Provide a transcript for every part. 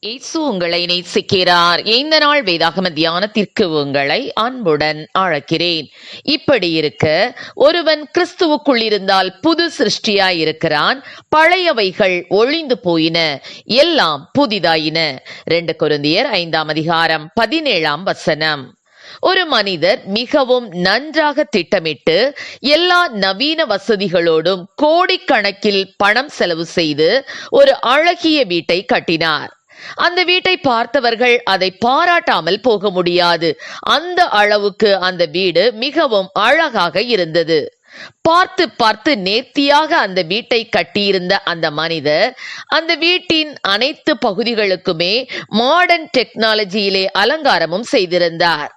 இயேசு உங்களை நேசிக்கிறார். இந்த நாள் வேதாகம தியானத்திற்கு உங்களை அன்புடன் அழைக்கிறேன். இப்படி இருக்க, ஒருவன் கிறிஸ்துவுக்குள் இருந்தால் புது சிருஷ்டியாய் இருக்கிறான், பழையவைகள் ஒழிந்து போயின, எல்லாம் புதிதாயின. 2 கொரிந்தியர் 5ஆம் அதிகாரம் 17ஆம் வசனம். ஒரு மனிதர் மிகவும் நன்றாக திட்டமிட்டு எல்லா நவீன வசதிகளோடும் கோடிக்கணக்கில் பணம் செலவு செய்து ஒரு அழகிய வீட்டை கட்டினார். அந்த வீட்டை பார்த்தவர்கள் அதை பாராட்டாமல் போக முடியாது. அந்த அளவுக்கு அந்த வீடு மிகவும் அழகாக இருந்தது. பார்த்து பார்த்து நேர்த்தியாக அந்த வீட்டை கட்டியிருந்த அந்த மனிதர் அந்த வீட்டின் அனைத்து பகுதிகளுக்குமே மாடர்ன் டெக்னாலஜியிலே அலங்காரமும் செய்திருந்தார்.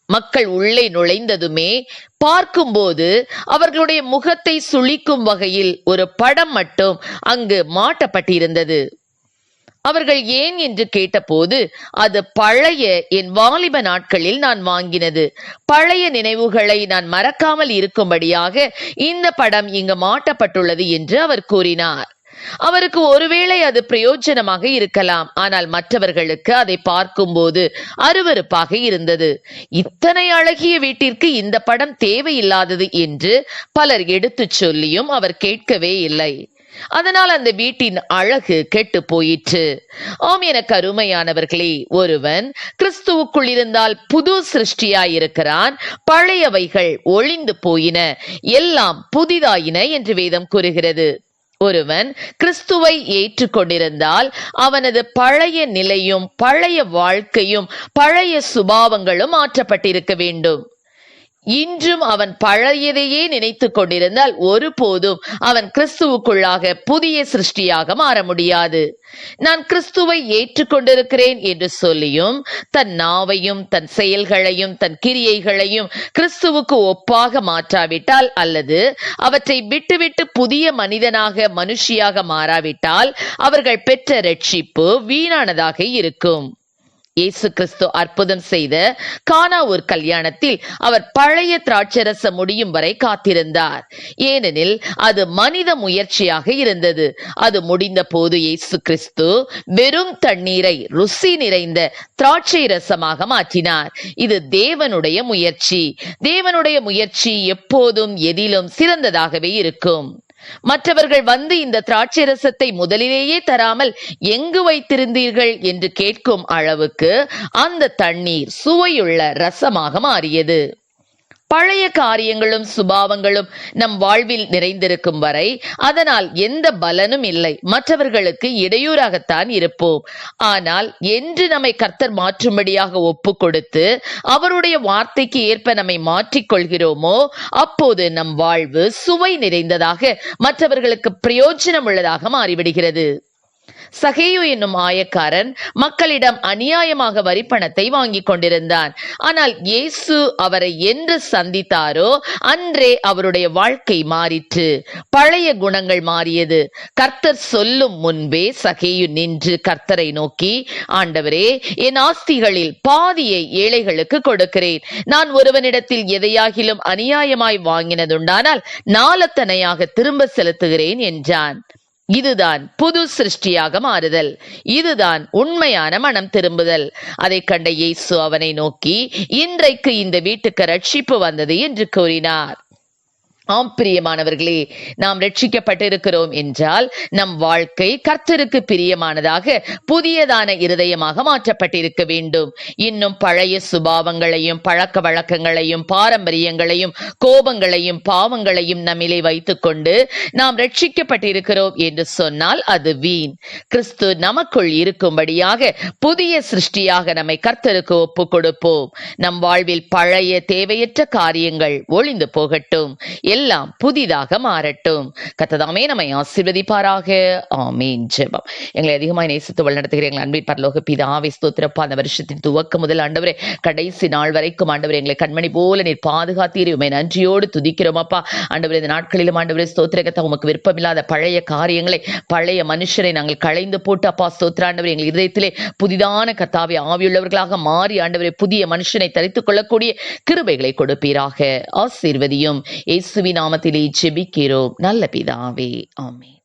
மக்கள் உள்ளே நுழைந்ததுமே பார்க்கும்போது அவர்களுடைய முகத்தை சுளிக்கும் வகையில் ஒரு படம் மட்டும் அங்கு மாட்டப்பட்டிருந்தது. அவர்கள் ஏன் என்று கேட்டபோது, அது பழைய என் வாலிப நாட்களில் நான் வாங்கினது, பழைய நினைவுகளை நான் மறக்காமல் இருக்கும்படியாக இந்த படம் இங்கு மாட்டப்பட்டுள்ளது என்று அவர் கூறினார். அவருக்கு ஒருவேளை அது பிரயோஜனமாக இருக்கலாம், ஆனால் மற்றவர்களுக்கு அதை பார்க்கும்போது அருவருப்பாக இருந்தது. இத்தனை அழகிய வீட்டிற்கு இந்த படம் தேவையில்லாதது என்று பலர் எடுத்துச் சொல்லியும் அவர் கேட்கவே இல்லை. அதனால் அந்த வீட்டின் அழகு கெட்டு போயிற்று. ஆம், எனக்கு அருமையானவர்களே, ஒருவன் கிறிஸ்துவுக்குள் இருந்தால் புது சிருஷ்டியாயிருக்கிறான், பழையவைகள் ஒழிந்து போயின, எல்லாம் புதிதாயின என்று வேதம் கூறுகிறது. ஒருவன் கிறிஸ்துவை ஏற்றுக்கொண்டிருந்தால் அவனது பழைய நிலையும் பழைய வாழ்க்கையும் பழைய சுபாவங்களும் மாற்றப்பட்டிருக்க வேண்டும். இன்றும் அவன் பழையதையே நினைத்து கொண்டிருந்தால் ஒருபோதும் அவன் கிறிஸ்துவுக்குள்ளாக புதிய சிருஷ்டியாக மாற முடியாது. நான் கிறிஸ்துவை ஏற்றுக்கொண்டிருக்கிறேன் என்று சொல்லியும் தன் நாவையும் தன் செயல்களையும் தன் கிரியைகளையும் கிறிஸ்துவுக்கு ஒப்பாக மாற்றாவிட்டால், அல்லது அவற்றை விட்டுவிட்டு புதிய மனிதனாக மனுஷியாக மாறாவிட்டால் அவர்கள் பெற்ற இரட்சிப்பு வீணானதாக இருக்கும். இயேசு கிறிஸ்து அற்புதம் செய்த கானா ஒரு கல்யாணத்தில் அவர் பழைய திராட்சரசம் முடியும் வரை காத்திருந்தார். ஏனெனில் அது மனித முயற்சியாக இருந்தது. அது முடிந்த போது இயேசு கிறிஸ்து வெறும் தண்ணீரை ருசி நிறைந்த திராட்சை ரசமாக மாற்றினார். இது தேவனுடைய முயற்சி. தேவனுடைய முயற்சி எப்போதும் எதிலும் சிறந்ததாகவே இருக்கும். மற்றவர்கள் வந்து இந்த திராட்சை ரசத்தை முதலிலேயே தராமல் எங்கு வைத்திருந்தீர்கள் என்று கேட்கும் அளவுக்கு அந்த தண்ணீர் சுவையுள்ள ரசமாக மாறியது. பழைய காரியங்களும் சுபாவங்களும் நம் வாழ்வில் நிறைந்திருக்கும் வரை அதனால் எந்த பலனும் இல்லை, மற்றவர்களுக்கு இடையூறாகத்தான் இருப்போம். ஆனால் என்று நம்மை கர்த்தர் மாற்றும்படியாக ஒப்பு கொடுத்து அவருடைய வார்த்தைக்கு ஏற்ப நம்மை மாற்றிக்கொள்கிறோமோ அப்போது நம் வாழ்வு சுவை நிறைந்ததாக, மற்றவர்களுக்கு பிரயோஜனம் உள்ளதாக மாறிவிடுகிறது. சகேயு என்னும் ஆயக்காரன் மக்களிடம் அநியாயமாக வரிப்பணத்தை வாங்கி கொண்டிருந்தான். ஆனால் இயேசு அவரை என்று சந்தித்தாரோ அன்றே அவருடைய வாழ்க்கை மாறிற்று. பழைய குணங்கள் மாறியது. கர்த்தர் சொல்லும் முன்பே சகேயு நின்று கர்த்தரை நோக்கி, ஆண்டவரே, என் ஆஸ்திகளில் பாதியை ஏழைகளுக்கு கொடுக்கிறேன். நான் ஒருவனிடத்தில் எதையாகிலும் அநியாயமாய் வாங்கினதுண்டானால் 4 தனையாக திரும்ப செலுத்துகிறேன் என்றான். இதுதான் புது சிருஷ்டியாக மாறுதல். இதுதான் உண்மையான மனம் திரும்புதல். அதை கண்ட இயேசு அவனை நோக்கி, இன்றைக்கு இந்த வீட்டுக்கு ரட்சிப்பு வந்தது என்று கூறினார். ஆம் பிரியமானவர்களே, நாம் ரட்சிக்கப்பட்டிருக்கிறோம் என்றால் நம் வாழ்க்கை கர்த்தருக்கு பிரியமானதாக புதியதான இருதயமாக மாற்றப்பட்டிருக்க வேண்டும். இன்னும் பழைய சுபாவங்களையும் பழக்க வழக்கங்களையும் பாரம்பரியங்களையும் கோபங்களையும் பாவங்களையும் நம்மிலே வைத்துக்கொண்டு நாம் ரட்சிக்கப்பட்டிருக்கிறோம் என்று சொன்னால் அது வீண். கிறிஸ்து நமக்குள் இருக்கும்படியாக புதிய சிருஷ்டியாக நம்மை கர்த்தருக்கு ஒப்பு கொடுப்போம். நம் வாழ்வில் பழைய தேவையற்ற காரியங்கள் ஒழிந்து போகட்டும், எல்லாம் புதிதாக மாறட்டும். கர்த்தர் நம்மை ஆசீர்வதிப்பாராக. ஆமென். ஜெபம். எங்களை அதிகமாய் நேசித்து வழிநடத்துகிற எங்கள் அன்பின் பரலோக பிதாவே, ஸ்தோத்திரப்பா. அந்த வருஷத்தின் துவக்கம் முதல் ஆண்டவரே கடைசி நாள் வரைக்கும் ஆண்டவரே எங்களை கண்மணி போல நீர் பாதுகாத்தீர். உம்மை நன்றியோடு துதிக்கிறோம் அப்பா. ஆண்டவரே, இந்த நாட்களிலும் ஆண்டவரே ஸ்தோத்திரகத்தா, உமக்கு விருப்பமில்லாத பழைய காரியங்களை பழைய மனுஷரை நாங்கள் களைந்து போட்டு அப்பா ஸ்தோத்திர ஆண்டவரே எங்கள் இதயத்திலே புதிதான கர்த்தாவே ஆவியுள்ளவர்களாக மாறி ஆண்டவரே புதிய மனுஷனை தரித்துக் கொள்ளக்கூடிய கிருபைகளை கொடுப்பீராக. ஆசீர்வதியும். இயேசுவின் நாமத்திலே ஜெபிக்கிறோம் நல்ல பிதாவே. ஆமென்.